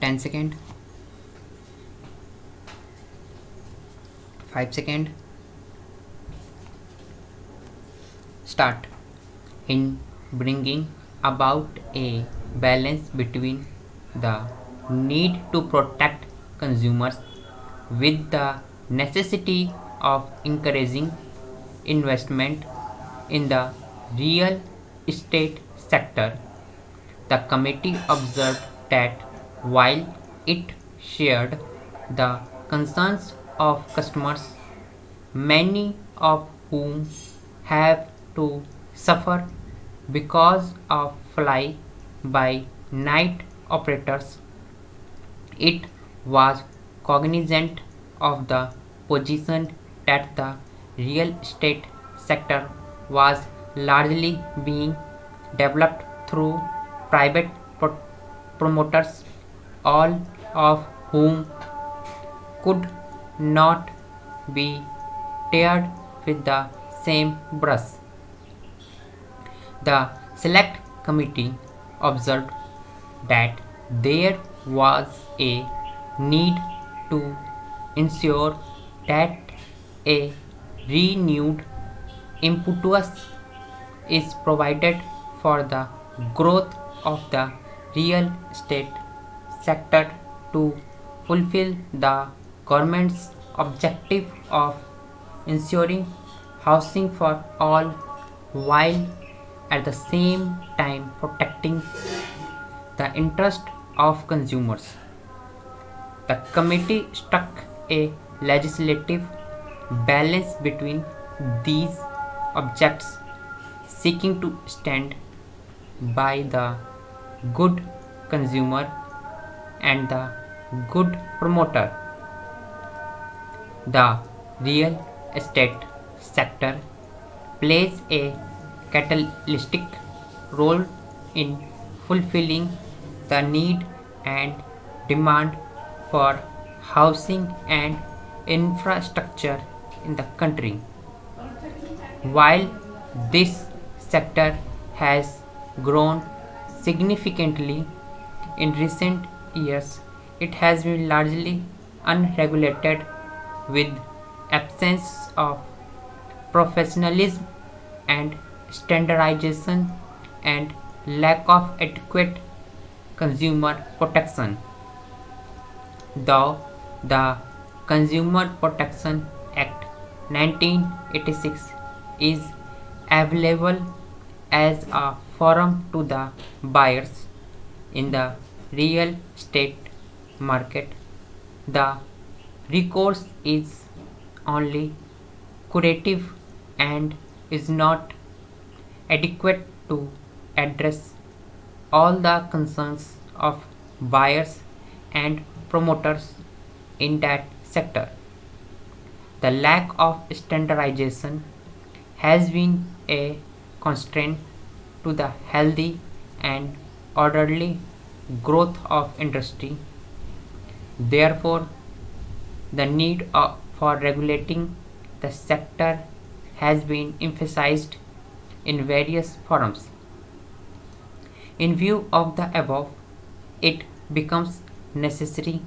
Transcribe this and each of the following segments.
10 second, 5 second, start. In bringing about a balance between the need to protect consumers with the necessity of encouraging investment in the real estate sector, the committee observed that while it shared the concerns of customers, many of whom have to suffer because of fly by night operators, it was cognizant of the position that the real estate sector was largely being developed through private promoters, all of whom could not be tarred with the same brush. The select committee observed that there was a need to ensure that a renewed impetus is provided for the growth of the real estate sector to fulfill the government's objective of ensuring housing for all while at the same time protecting the interest of consumers. The committee struck a legislative balance between these objects, seeking to stand by the good consumer and the good promoter. The real estate sector plays a catalytic role in fulfilling the need and demand for housing and infrastructure in the country. While this sector has grown significantly in recent years, it has been largely unregulated with absence of professionalism and standardization and lack of adequate consumer protection. Though the Consumer Protection Act 1986 is available as a forum to the buyers in the real estate market, the recourse is only curative and is not adequate to address all the concerns of buyers and promoters in that sector. The lack of standardization has been a constraint to the healthy and orderly growth of industry. Therefore, the need for regulating the sector has been emphasized in various forums. In view of the above, it becomes necessary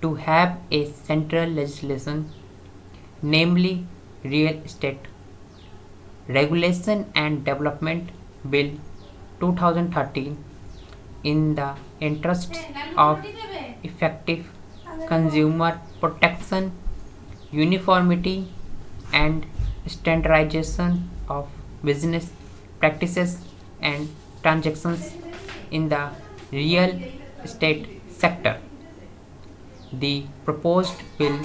to have a central legislation, namely Real Estate Regulation and Development Bill 2013, in the interests of effective consumer protection, uniformity, and standardization of business practices and transactions in the real estate sector. The proposed bill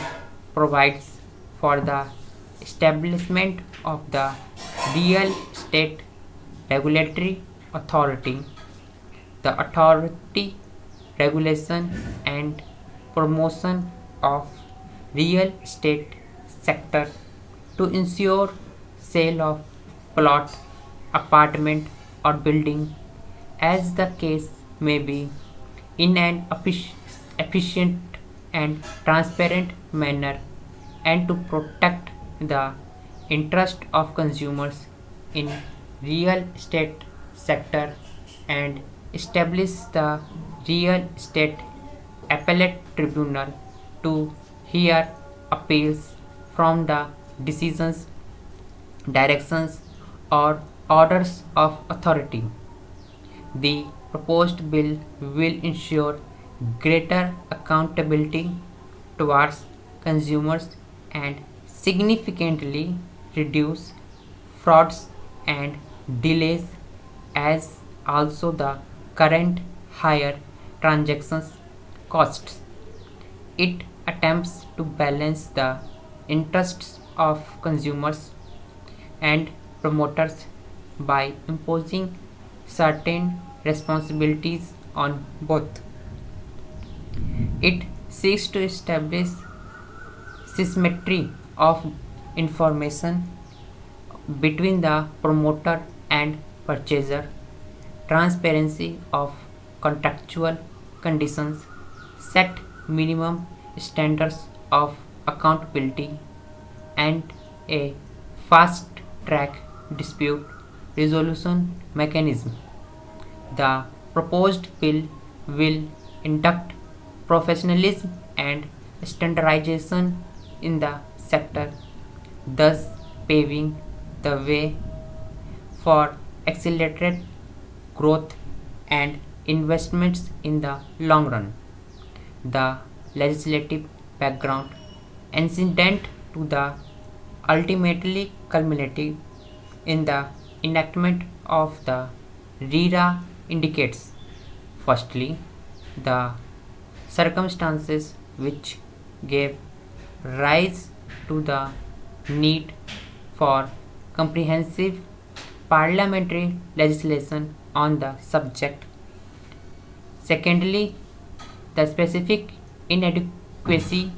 provides for the establishment of the Real Estate Regulatory Authority, the authority regulation and promotion of real estate sector to ensure sale of plot, apartment or building as the case may be in an efficient and transparent manner, and to protect the interest of consumers in real estate sector and establish the Real Estate Appellate Tribunal to hear appeals from the decisions, directions, or orders of authority. The proposed bill will ensure greater accountability towards consumers and significantly reduce frauds and delays, as also the current higher transactions costs. It attempts to balance the interests of consumers and promoters by imposing certain responsibilities on both. It seeks to establish symmetry of information between the promoter and purchaser, transparency of contractual conditions, set minimum standards of accountability, and a fast track dispute resolution mechanism. The proposed bill will induct professionalism and standardization in the sector, thus paving the way for accelerated growth and investments in the long run. The legislative background incident to the ultimately culminative in the enactment of the RERA indicates, firstly, the circumstances which gave rise to the need for comprehensive parliamentary legislation on the subject. Secondly, the specific inadequacy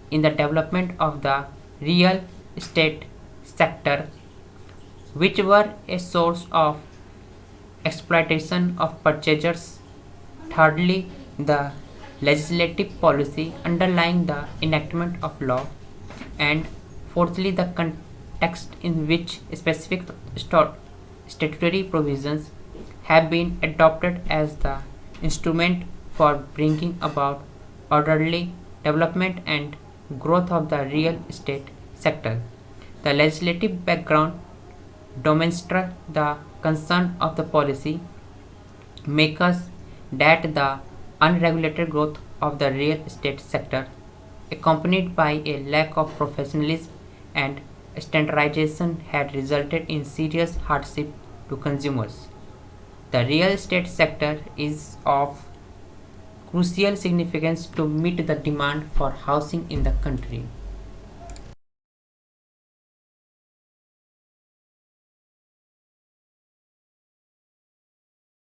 in the development of the real estate sector, which were a source of exploitation of purchasers. Thirdly, the legislative policy underlying the enactment of law. And fourthly, the context in which specific statutory provisions have been adopted as the instrument for bringing about orderly development and growth of the real estate sector. The legislative background demonstrates the concern of the policy makers that the unregulated growth of the real estate sector, accompanied by a lack of professionalism and standardization, had resulted in serious hardship to consumers. The real estate sector is of crucial significance to meet the demand for housing in the country.